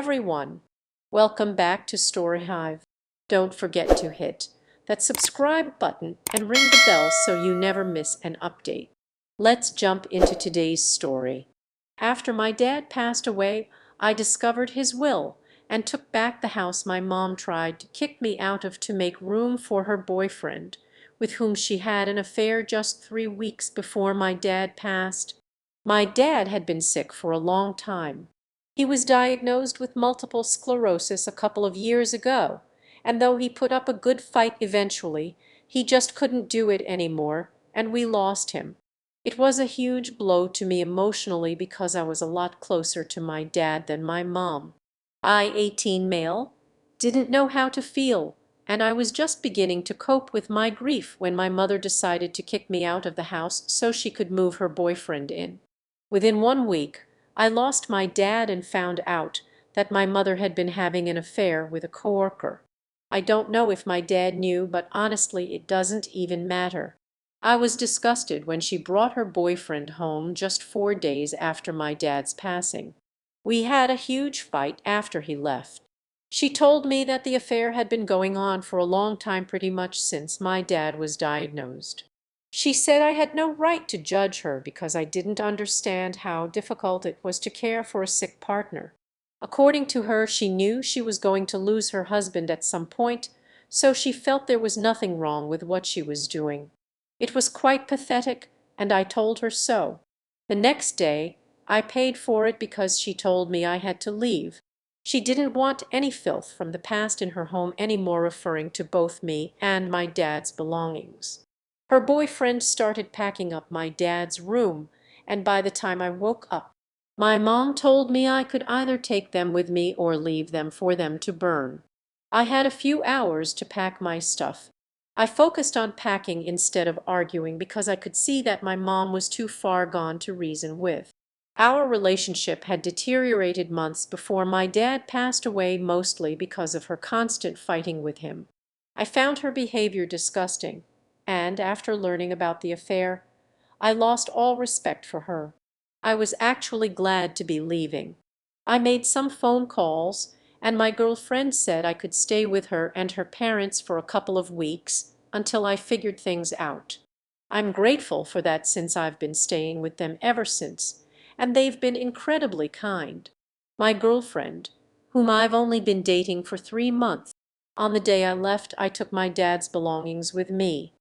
everyone! Welcome back to Story Hive. Don't forget to hit that subscribe button and ring the bell so you never miss an update. Let's jump into today's story. After my dad passed away, I discovered his will and took back the house my mom tried to kick me out of to make room for her boyfriend, with whom she had an affair just 3 weeks before my dad passed. My dad had been sick for a long time. He was diagnosed with multiple sclerosis a couple of years ago, and though he put up a good fight eventually, he just couldn't do it anymore, and we lost him. It was a huge blow to me emotionally because I was a lot closer to my dad than my mom. I, 18 male, didn't know how to feel, and I was just beginning to cope with my grief when my mother decided to kick me out of the house so she could move her boyfriend in. Within 1 week, I lost my dad and found out that my mother had been having an affair with a coworker. I don't know if my dad knew, but honestly, it doesn't even matter. I was disgusted when she brought her boyfriend home just 4 days after my dad's passing. We had a huge fight after he left. She told me that the affair had been going on for a long time, pretty much since my dad was diagnosed. She said I had no right to judge her because I didn't understand how difficult it was to care for a sick partner. According to her, she knew she was going to lose her husband at some point, so she felt there was nothing wrong with what she was doing. It was quite pathetic, and I told her so. The next day, I paid for it because she told me I had to leave. She didn't want any filth from the past in her home anymore, referring to both me and my dad's belongings. Her boyfriend started packing up my dad's room, and by the time I woke up, my mom told me I could either take them with me or leave them for them to burn. I had a few hours to pack my stuff. I focused on packing instead of arguing because I could see that my mom was too far gone to reason with. Our relationship had deteriorated months before my dad passed away, mostly because of her constant fighting with him. I found her behavior disgusting, and after learning about the affair, I lost all respect for her. I was actually glad to be leaving. I made some phone calls, and my girlfriend said I could stay with her and her parents for a couple of weeks until I figured things out. I'm grateful for that since I've been staying with them ever since, and they've been incredibly kind. My girlfriend, whom I've only been dating for 3 months, on the day I left, I took my dad's belongings with me.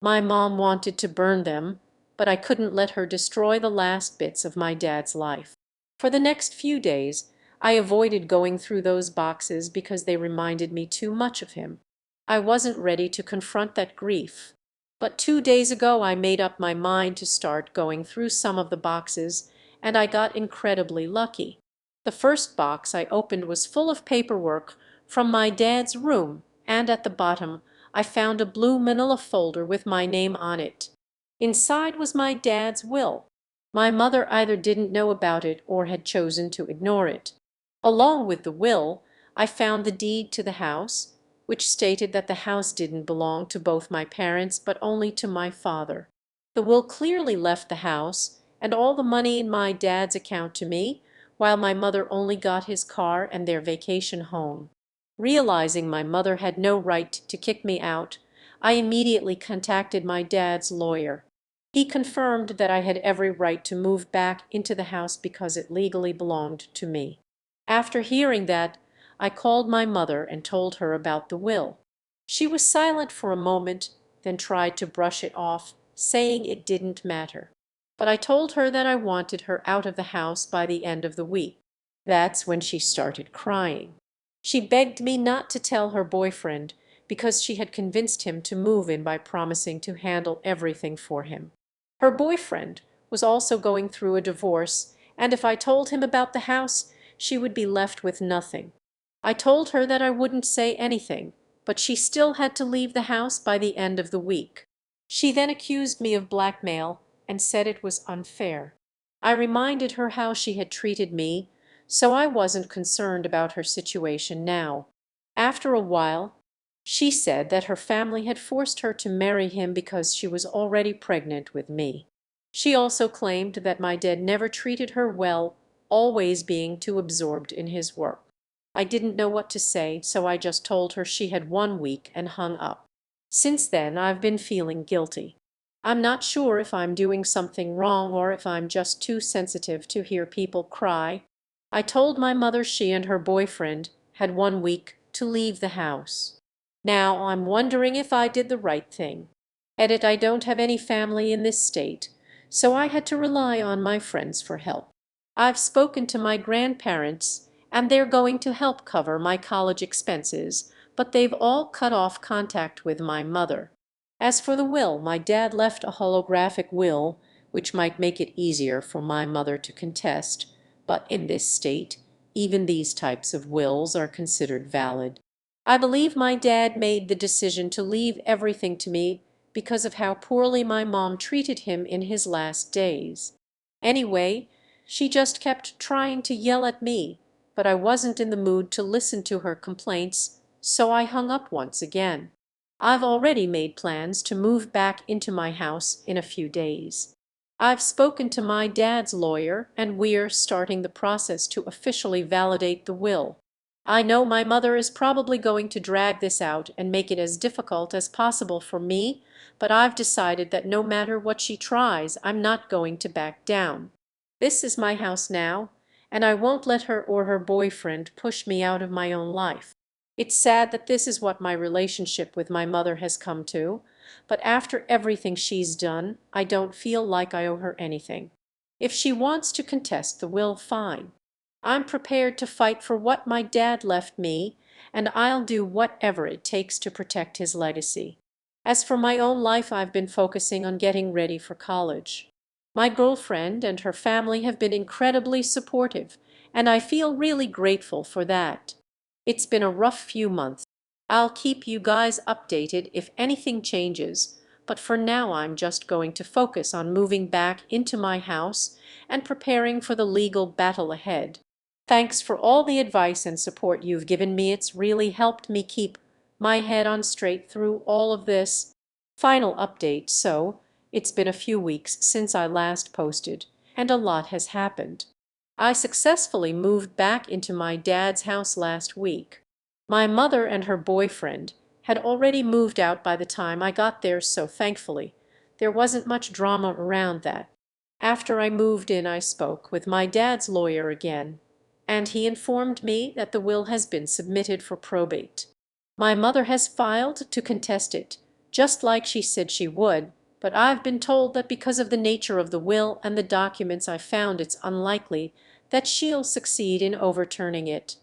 My mom wanted to burn them, but I couldn't let her destroy the last bits of my dad's life. For the next few days, I avoided going through those boxes because they reminded me too much of him. I wasn't ready to confront that grief. But 2 days ago, I made up my mind to start going through some of the boxes, and I got incredibly lucky. The first box I opened was full of paperwork from my dad's room, and at the bottom I found a blue manila folder with my name on it. Inside was my dad's will. My mother either didn't know about it or had chosen to ignore it. Along with the will, I found the deed to the house, which stated that the house didn't belong to both my parents but only to my father. The will clearly left the house and all the money in my dad's account to me, while my mother only got his car and their vacation home. Realizing my mother had no right to kick me out, I immediately contacted my dad's lawyer. He confirmed that I had every right to move back into the house because it legally belonged to me. After hearing that, I called my mother and told her about the will. She was silent for a moment, then tried to brush it off, saying it didn't matter. But I told her that I wanted her out of the house by the end of the week. That's when she started crying. She begged me not to tell her boyfriend because she had convinced him to move in by promising to handle everything for him. Her boyfriend was also going through a divorce, and if I told him about the house, she would be left with nothing. I told her that I wouldn't say anything, but she still had to leave the house by the end of the week. She then accused me of blackmail and said it was unfair. I reminded her how she had treated me, so I wasn't concerned about her situation now. After a while, she said that her family had forced her to marry him because she was already pregnant with me. She also claimed that my dad never treated her well, always being too absorbed in his work. I didn't know what to say, so I just told her she had 1 week and hung up. Since then I've been feeling guilty. I'm not sure if I'm doing something wrong or if I'm just too sensitive to hear people cry. I told my mother she and her boyfriend had 1 week to leave the house. Now I'm wondering if I did the right thing. Edit, I don't have any family in this state, so I had to rely on my friends for help. I've spoken to my grandparents, and they're going to help cover my college expenses, but they've all cut off contact with my mother. As for the will, my dad left a holographic will, which might make it easier for my mother to contest, but in this state, even these types of wills are considered valid. I believe my dad made the decision to leave everything to me because of how poorly my mom treated him in his last days. Anyway, she just kept trying to yell at me, but I wasn't in the mood to listen to her complaints, so I hung up once again. I've already made plans to move back into my house in a few days. I've spoken to my dad's lawyer, and we're starting the process to officially validate the will. I know my mother is probably going to drag this out and make it as difficult as possible for me, but I've decided that no matter what she tries, I'm not going to back down. This is my house now, and I won't let her or her boyfriend push me out of my own life. It's sad that this is what my relationship with my mother has come to, but after everything she's done, I don't feel like I owe her anything. If she wants to contest the will, fine. I'm prepared to fight for what my dad left me, and I'll do whatever it takes to protect his legacy. As for my own life, I've been focusing on getting ready for college. My girlfriend and her family have been incredibly supportive, and I feel really grateful for that. It's been a rough few months. I'll keep you guys updated if anything changes, but for now I'm just going to focus on moving back into my house and preparing for the legal battle ahead. Thanks for all the advice and support you've given me. It's really helped me keep my head on straight through all of this. Final update. So, it's been a few weeks since I last posted, and a lot has happened. I successfully moved back into my dad's house last week. My mother and her boyfriend had already moved out by the time I got there, so thankfully there wasn't much drama around that. After I moved in, I spoke with my dad's lawyer again, and he informed me that the will has been submitted for probate. My mother has filed to contest it, just like she said she would, but I've been told that because of the nature of the will and the documents I found, it's unlikely that she'll succeed in overturning it.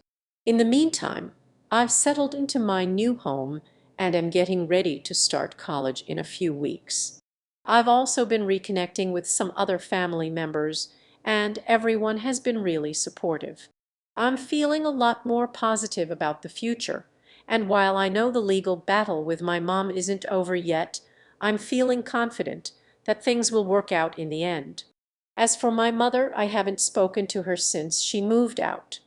In the meantime, I've settled into my new home and am getting ready to start college in a few weeks. I've also been reconnecting with some other family members, and everyone has been really supportive. I'm feeling a lot more positive about the future, and while I know the legal battle with my mom isn't over yet, I'm feeling confident that things will work out in the end. As for my mother, I haven't spoken to her since she moved out.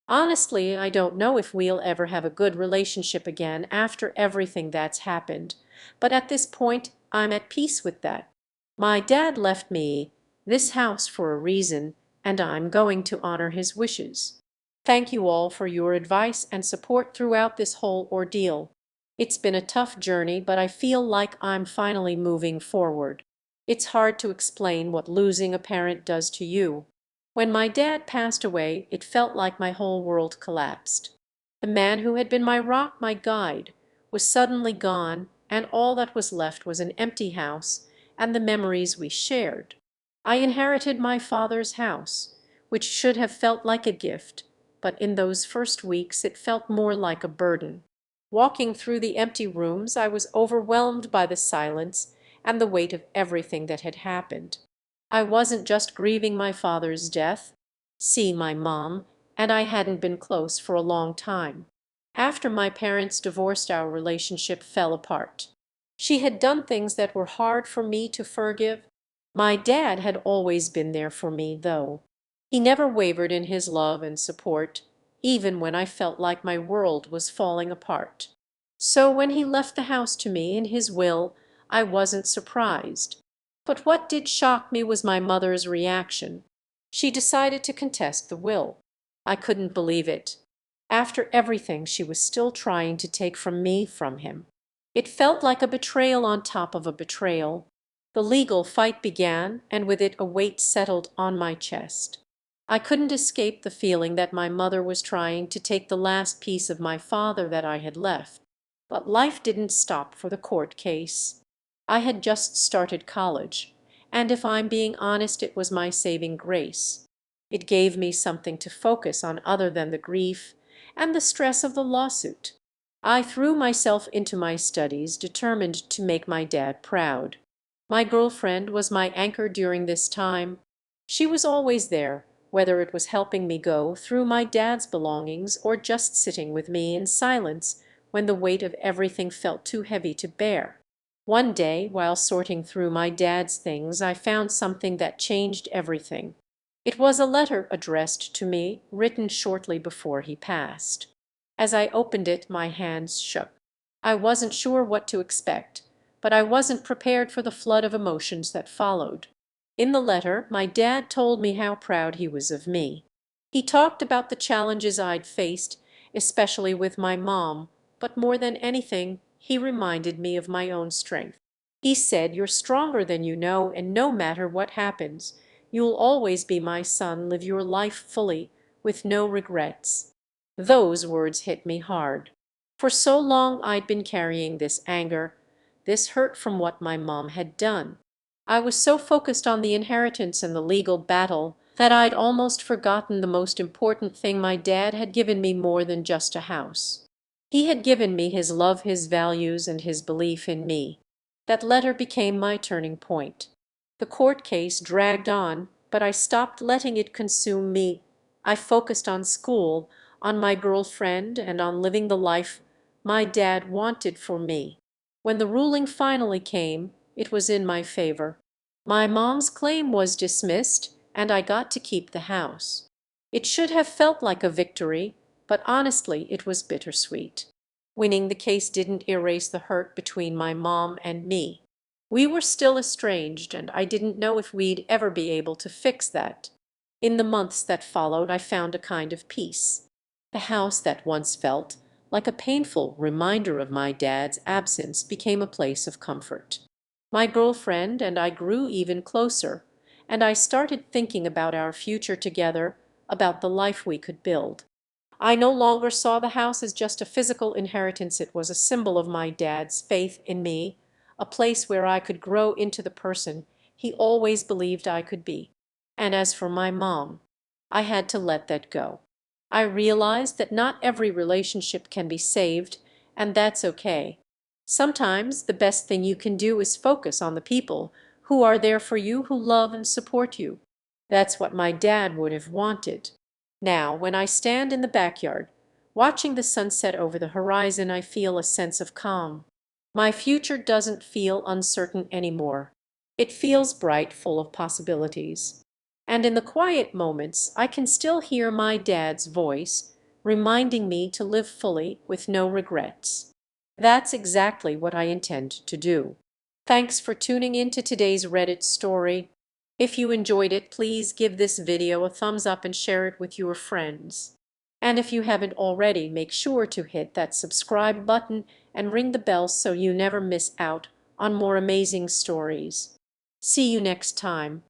Honestly, I don't know if we'll ever have a good relationship again after everything that's happened, but at this point, I'm at peace with that. My dad left me this house for a reason, and I'm going to honor his wishes. Thank you all for your advice and support throughout this whole ordeal. It's been a tough journey, but I feel like I'm finally moving forward. It's hard to explain what losing a parent does to you. When my dad passed away, it felt like my whole world collapsed. The man who had been my rock, my guide, was suddenly gone, and all that was left was an empty house and the memories we shared. I inherited my father's house, which should have felt like a gift, but in those first weeks it felt more like a burden. Walking through the empty rooms, I was overwhelmed by the silence and the weight of everything that had happened. I wasn't just grieving my father's death, seeing my mom, and I hadn't been close for a long time. After my parents divorced, our relationship fell apart. She had done things that were hard for me to forgive. My dad had always been there for me, though. He never wavered in his love and support, even when I felt like my world was falling apart. So when he left the house to me in his will, I wasn't surprised. But what did shock me was my mother's reaction. She decided to contest the will. I couldn't believe it. After everything she was still trying to take from me from him. It felt like a betrayal on top of a betrayal. The legal fight began, and with it a weight settled on my chest. I couldn't escape the feeling that my mother was trying to take the last piece of my father that I had left. But life didn't stop for the court case. I had just started college, and if I'm being honest, it was my saving grace. It gave me something to focus on other than the grief and the stress of the lawsuit. I threw myself into my studies, determined to make my dad proud. My girlfriend was my anchor during this time. She was always there, whether it was helping me go through my dad's belongings or just sitting with me in silence when the weight of everything felt too heavy to bear. One day, while sorting through my dad's things, I found something that changed everything. It was a letter addressed to me, written shortly before he passed. As I opened it, my hands shook. I wasn't sure what to expect, but I wasn't prepared for the flood of emotions that followed. In the letter, my dad told me how proud he was of me. He talked about the challenges I'd faced, especially with my mom, but more than anything, he reminded me of my own strength. He said, "You're stronger than you know, and no matter what happens, you'll always be my son. Live your life fully, with no regrets." Those words hit me hard. For so long I'd been carrying this anger, this hurt from what my mom had done. I was so focused on the inheritance and the legal battle that I'd almost forgotten the most important thing. My dad had given me more than just a house. He had given me his love, his values, and his belief in me. That letter became my turning point. The court case dragged on, but I stopped letting it consume me. I focused on school, on my girlfriend, and on living the life my dad wanted for me. When the ruling finally came, it was in my favor. My mom's claim was dismissed, and I got to keep the house. It should have felt like a victory, but honestly, it was bittersweet. Winning the case didn't erase the hurt between my mom and me. We were still estranged, and I didn't know if we'd ever be able to fix that. In the months that followed, I found a kind of peace. The house that once felt like a painful reminder of my dad's absence became a place of comfort. My girlfriend and I grew even closer, and I started thinking about our future together, about the life we could build. I no longer saw the house as just a physical inheritance. It was a symbol of my dad's faith in me, a place where I could grow into the person he always believed I could be. And as for my mom, I had to let that go. I realized that not every relationship can be saved, and that's okay. Sometimes the best thing you can do is focus on the people who are there for you, who love and support you. That's what my dad would have wanted. Now, when I stand in the backyard, watching the sunset over the horizon, I feel a sense of calm. My future doesn't feel uncertain anymore. It feels bright, full of possibilities. And in the quiet moments, I can still hear my dad's voice, reminding me to live fully with no regrets. That's exactly what I intend to do. Thanks for tuning in to today's Reddit story. If you enjoyed it, please give this video a thumbs up and share it with your friends. And if you haven't already, make sure to hit that subscribe button and ring the bell so you never miss out on more amazing stories. See you next time.